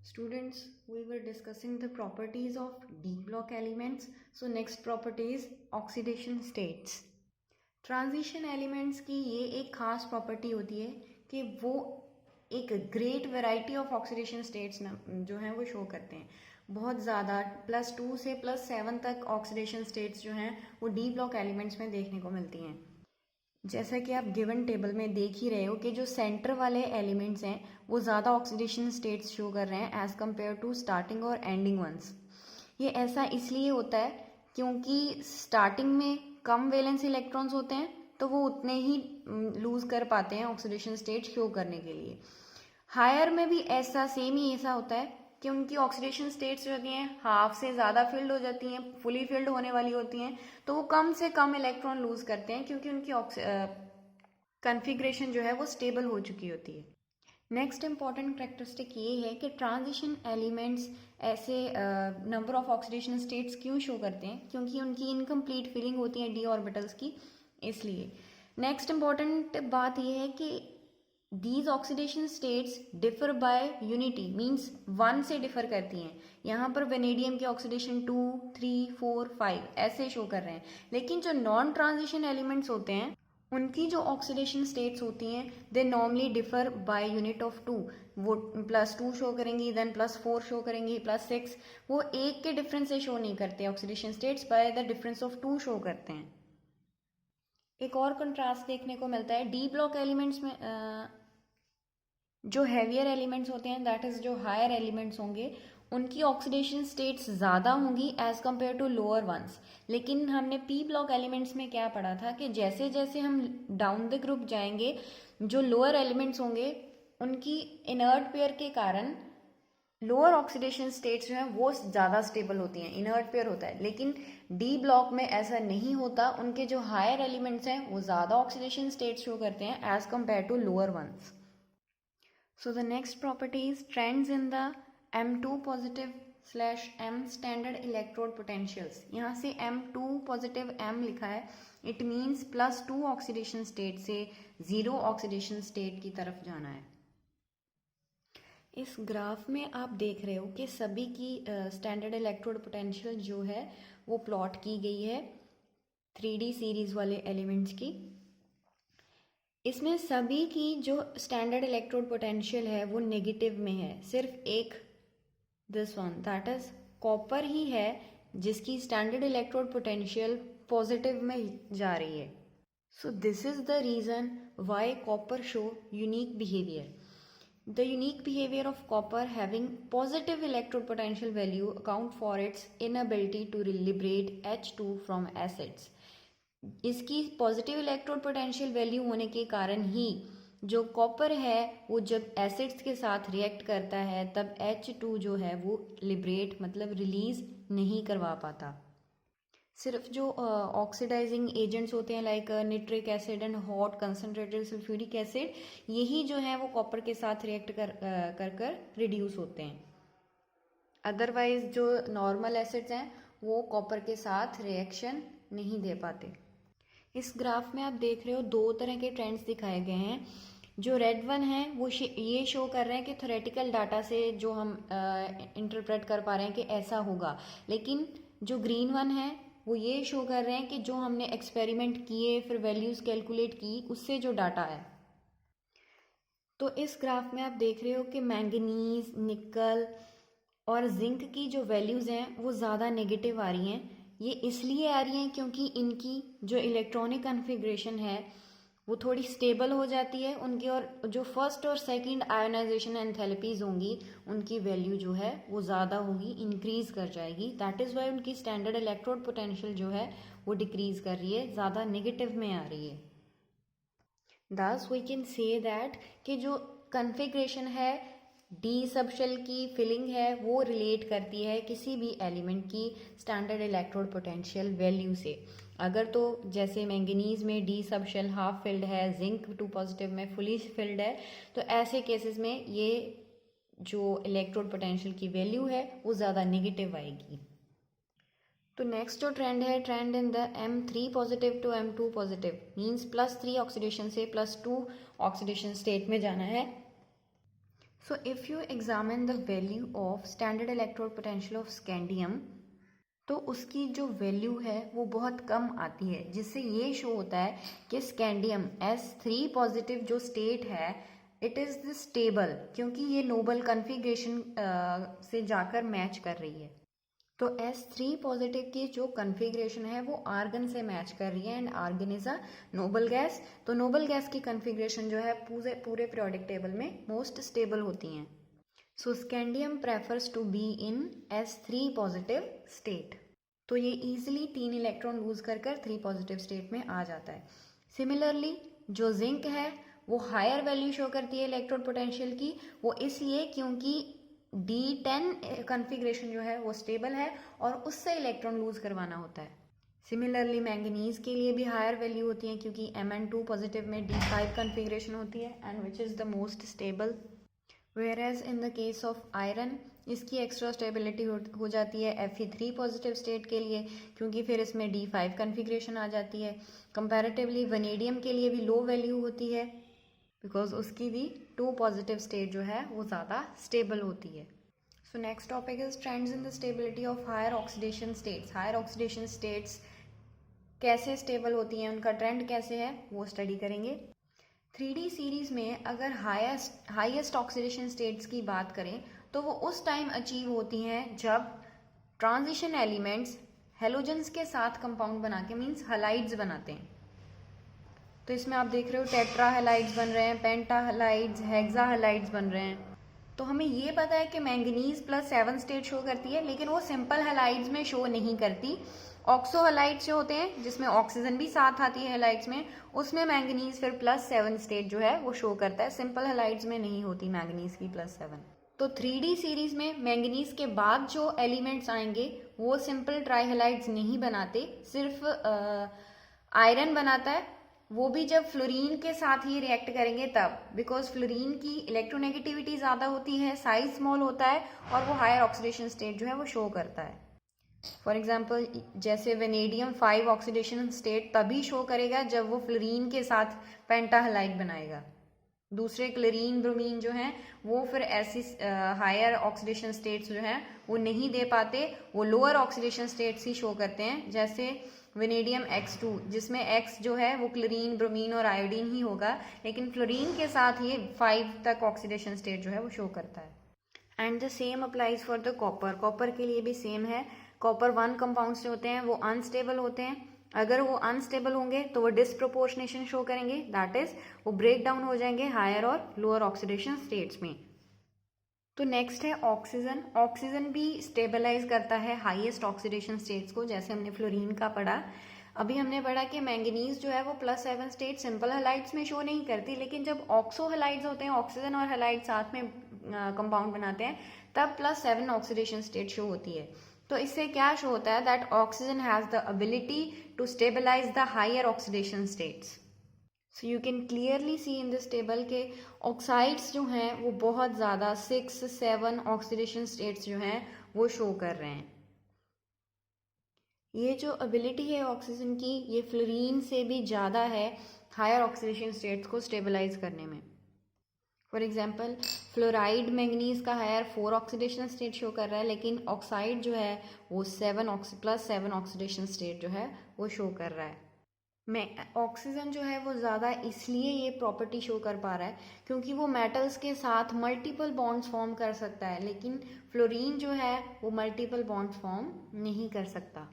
Students, we were discussing the properties of D block elements. So next property is oxidation states. Transition elements की ये एक खास property होती है कि वो एक great variety of oxidation states जो हैं वो शो करते हैं. बहुत ज़्यादा +2 से +7 तक ऑक्सीडेशन स्टेट्स जो हैं वो डी ब्लॉक एलिमेंट्स में देखने को मिलती हैं. जैसा कि आप गिवन टेबल में देख ही रहे हो कि जो सेंटर वाले एलिमेंट्स हैं वो ज़्यादा ऑक्सीडेशन स्टेट्स शो कर रहे हैं एज़ कम्पेयर टू स्टार्टिंग और एंडिंग वंस. ये ऐसा इसलिए होता है क्योंकि स्टार्टिंग में कम वैलेंस इलेक्ट्रॉन्स होते हैं तो वो उतने ही लूज़ कर पाते हैं ऑक्सीडेशन स्टेट शो करने के लिए. हायर में भी ऐसा सेम ही ऐसा होता है कि उनकी ऑक्सीडेशन स्टेट्स जो होती हैं हाफ से ज़्यादा फिल्ड हो जाती हैं, फुली फिल्ड होने वाली होती हैं, तो वो कम से कम इलेक्ट्रॉन लूज करते हैं क्योंकि उनकी कन्फिग्रेशन जो है वो स्टेबल हो चुकी होती है. नेक्स्ट इंपॉर्टेंट करेक्टरिस्टिक ये है कि ट्रांजिशन एलिमेंट्स ऐसे नंबर ऑफ ऑक्सीडेशन स्टेट्स क्यों शो करते हैं, क्योंकि उनकी इनकम्प्लीट फिलिंग होती है डी ऑर्बिटल्स की, इसलिए. नेक्स्ट इंपॉर्टेंट बात यह है कि these oxidation states differ by unity means 1 से डिफर करती हैं. यहाँ पर वेनेडियम के ऑक्सीडेशन 2, 3, 4, 5 ऐसे शो कर रहे हैं, लेकिन जो नॉन ट्रांजिशन एलिमेंट्स होते हैं उनकी जो ऑक्सीडेशन स्टेट्स होती हैं they normally differ by unit of 2. वो +2 शो करेंगी, देन +4 शो करेंगी, +6. वो एक के डिफरेंस से शो नहीं करते oxidation states, by the difference of 2 show करते हैं. एक और कंट्रास्ट देखने को मिलता है डी ब्लॉक एलिमेंट्स में. जो हैवियर एलिमेंट्स होते हैं दैट इज जो हायर एलिमेंट्स होंगे उनकी ऑक्सीडेशन स्टेट्स ज़्यादा होंगी as compared to lower ones. लेकिन हमने पी ब्लॉक एलिमेंट्स में क्या पढ़ा था कि जैसे जैसे हम डाउन द ग्रुप जाएंगे जो लोअर एलिमेंट्स होंगे उनकी इनर्ट पेयर के कारण लोअर ऑक्सीडेशन स्टेट्स जो हैं वो ज़्यादा स्टेबल होती हैं, इनर्ट पेयर होता है. लेकिन डी ब्लॉक में ऐसा नहीं होता, उनके जो हायर एलिमेंट्स हैं वो ज़्यादा ऑक्सीडेशन स्टेट्स शो करते हैं as compared to lower ones. So the next property is trends in the M2 positive / M standard electrode potentials. यहाँ से M2 positive M लिखा है, it means +2 oxidation state से 0 oxidation state की तरफ जाना है. इस ग्राफ में आप देख रहे हो कि सभी की स्टैंडर्ड इलेक्ट्रोड पोटेंशियल जो है वो प्लॉट की गई है 3D सीरीज वाले एलिमेंट्स की. इसमें सभी की जो स्टैंडर्ड इलेक्ट्रोड पोटेंशियल है वो नेगेटिव में है. सिर्फ एक this one that is copper ही है जिसकी स्टैंडर्ड इलेक्ट्रोड पोटेंशियल पॉजिटिव में जा रही है. So this is the reason why copper show unique behaviour. The unique behavior of copper having positive electrode potential value account for its inability to liberate H2 from acids. इसकी positive electrode potential value होने के कारण ही जो copper है वो जब acids के साथ रिएक्ट करता है तब H2 जो है वो लिबरेट मतलब रिलीज नहीं करवा पाता. सिर्फ जो ऑक्सीडाइजिंग एजेंट्स होते हैं like nitric acid and hot concentrated sulphuric acid, यही जो है वो कॉपर के साथ रिएक्ट कर रिड्यूस होते हैं. अदरवाइज जो नॉर्मल एसिड्स हैं वो कॉपर के साथ रिएक्शन नहीं दे पाते. इस ग्राफ में आप देख रहे हो 2 तरह के ट्रेंड्स दिखाए गए हैं. जो रेड वन है वो ये शो कर रहे हैं कि थ्योरेटिकल डाटा से जो हम इंटरप्रेट कर पा रहे हैं कि ऐसा होगा, लेकिन जो ग्रीन वन है वो ये शो कर रहे हैं कि जो हमने एक्सपेरिमेंट किए फिर वैल्यूज़ कैलकुलेट की उससे जो डाटा है. तो इस ग्राफ में आप देख रहे हो कि मैंगनीज, निकल और जिंक की जो वैल्यूज़ हैं वो ज़्यादा नेगेटिव आ रही हैं. ये इसलिए आ रही हैं क्योंकि इनकी जो इलेक्ट्रॉनिक कन्फिग्रेशन है वो थोड़ी स्टेबल हो जाती है उनकी, और जो फर्स्ट और सेकंड आयोनाइजेशन एंथैल्पीज होंगी उनकी वैल्यू जो है वो ज़्यादा होगी, इंक्रीज कर जाएगी. दैट इज़ वाई उनकी स्टैंडर्ड इलेक्ट्रोड पोटेंशियल जो है वो डिक्रीज कर रही है, ज़्यादा नेगेटिव में आ रही है. दस वी कैन से दैट कि जो कन्फिग्रेशन है डी सबशेल की फिलिंग है वो रिलेट करती है किसी भी एलिमेंट की स्टैंडर्ड इलेक्ट्रोड पोटेंशियल वैल्यू से. अगर तो जैसे मैंगनीज में डी सबशेल हाफ फिल्ड है, जिंक 2 पॉजिटिव में फुली फिल्ड है, तो ऐसे केसेस में ये जो इलेक्ट्रोड पोटेंशियल की वैल्यू है वो ज़्यादा नेगेटिव आएगी. तो नेक्स्ट जो ट्रेंड है, trend in the M3 positive to M2 positive means +3 oxidation से +2 ऑक्सीडेशन स्टेट में जाना है. So if you examine the value of standard electrode potential of scandium, तो उसकी जो वैल्यू है वो बहुत कम आती है, जिससे ये शो होता है कि स्कैंडियम S3 पॉजिटिव जो स्टेट है इट इज़ द स्टेबल, क्योंकि ये नोबल कन्फिग्रेशन से जाकर मैच कर रही है। तो S3 पॉजिटिव की जो कन्फिग्रेशन है वो आर्गन से मैच कर रही है, and argon is a noble gas. तो नोबल गैस की कन्फिग्रेशन जो है पूरे पीरियोडिक टेबल में मोस्ट स्टेबल होती हैं। So scandium prefers to be in S3 positive state. तो ये इजीली 3 इलेक्ट्रॉन लूज कर 3 पॉजिटिव स्टेट में आ जाता है। सिमिलरली जो जिंक है वो हायर वैल्यू शो करती है इलेक्ट्रोड पोटेंशियल की, वो इसलिए क्योंकि D10 कन्फिग्रेशन जो है वो स्टेबल है और उससे इलेक्ट्रॉन लूज करवाना होता है। सिमिलरली मैंगनीज के लिए भी हायर वैल्यू होती है, क्योंकि Mn2 पॉजिटिव में D5 कन्फिग्रेशन होती है and which is the most stable. Whereas in the case of iron इसकी एक्स्ट्रा स्टेबिलिटी हो जाती है Fe3 पॉजिटिव स्टेट के लिए, क्योंकि फिर इसमें D5 कन्फिग्रेशन आ जाती है। कंपैरेटिवली वनेडियम के लिए भी लो वैल्यू होती है, बिकॉज उसकी भी 2 पॉजिटिव स्टेट जो है वो ज़्यादा स्टेबल होती है। So next topic is trends in the stability of higher oxidation states. Higher oxidation states कैसे स्टेबल होती हैं, उनका ट्रेंड कैसे है, वो स्टडी करेंगे। 3D सीरीज में अगर हाईएस्ट ऑक्सीडेशन स्टेट्स की बात करें तो वो उस टाइम अचीव होती हैं जब ट्रांजिशन एलिमेंट्स हेलोजन्स के साथ कंपाउंड बना के, मीन्स हलाइड्स बनाते हैं। तो इसमें आप देख रहे हो टेट्रा हेलाइड्स बन रहे हैं, पेंटा हेलाइड्स, हेक्सा हेलाइड्स बन रहे हैं। तो हमें ये पता है कि मैंगनीज +7 स्टेट शो करती है, लेकिन वो सिंपल हेलाइड्स में शो नहीं करती। ऑक्सो हेलाइड्स जो होते हैं जिसमें ऑक्सीजन भी साथ आती है हेलाइड्स में, उसमें मैंगनीज फिर +7 स्टेट जो है वो शो करता है। सिंपल हेलाइड्स में नहीं होती मैंगनीज की +7। तो 3D सीरीज में मैंगनीज के बाद जो एलिमेंट्स आएंगे वो सिंपल ट्राईहेलाइड्स नहीं बनाते, सिर्फ आयरन बनाता है, वो भी जब फ्लोरीन के साथ ही रिएक्ट करेंगे तब, बिकॉज फ्लोरीन की इलेक्ट्रोनेगेटिविटी ज़्यादा होती है, साइज स्मॉल होता है और वो हायर ऑक्सीडेशन स्टेट जो है वो शो करता है। फॉर एग्जाम्पल जैसे वेनेडियम 5 ऑक्सीडेशन स्टेट तभी शो करेगा जब वो फ्लोरीन के साथ पेंटा हेलाइड बनाएगा। दूसरे क्लोरीन ब्रोमीन जो हैं वो फिर ऐसी हायर ऑक्सीडेशन स्टेट्स जो हैं वो नहीं दे पाते, वो लोअर ऑक्सीडेशन स्टेट्स ही शो करते हैं। जैसे वेनेडियम X2 जिसमें X जो है वो क्लोरीन ब्रोमीन और आयोडीन ही होगा, लेकिन फ्लोरीन के साथ ही 5 तक ऑक्सीडेशन स्टेट जो है वो शो करता है। And the same applies for the copper. Copper के लिए भी सेम है। कॉपर 1 कंपाउंड्स जो होते हैं वो अनस्टेबल होते हैं। अगर वो अनस्टेबल होंगे तो वो डिसप्रोपोर्शनेशन शो करेंगे, दैट इज वो ब्रेक डाउन हो जाएंगे हायर और लोअर ऑक्सीडेशन स्टेट्स में। तो नेक्स्ट है ऑक्सीजन। ऑक्सीजन भी स्टेबलाइज करता है हाईएस्ट ऑक्सीडेशन स्टेट्स को, जैसे हमने फ्लोरीन का पढ़ा। अभी हमने पढ़ा कि मैंगनीज जो है वो +7 स्टेट सिंपल हेलाइड्स में शो नहीं करती, लेकिन जब ऑक्सो हेलाइड्स होते हैं, ऑक्सीजन और हेलाइड साथ में कंपाउंड बनाते हैं, तब +7 ऑक्सीडेशन स्टेट शो होती है। तो इससे क्या शो होता है, that oxygen has the ability to stabilise the higher oxidation states. So you can clearly see in this table के ऑक्साइड्स जो हैं वो बहुत ज़्यादा 6-7 ऑक्सीडेशन स्टेट्स जो हैं वो शो कर रहे हैं। ये जो एबिलिटी है ऑक्सीजन की, ये फ्लोरीन से भी ज़्यादा है हायर ऑक्सीडेशन स्टेट्स को स्टेबलाइज करने में। फॉर एग्जाम्पल फ्लोराइड मैंगनीज का हायर 4 ऑक्सीडेशन स्टेट शो कर रहा है, लेकिन ऑक्साइड जो है वो +7 ऑक्सीडेशन स्टेट जो है वो शो कर रहा है। ऑक्सीजन जो है वो ज़्यादा इसलिए ये प्रॉपर्टी शो कर पा रहा है क्योंकि वो मेटल्स के साथ मल्टीपल बॉन्ड्स फॉर्म कर सकता है, लेकिन फ्लोरीन जो है वो मल्टीपल बॉन्ड्स फॉर्म नहीं कर सकता।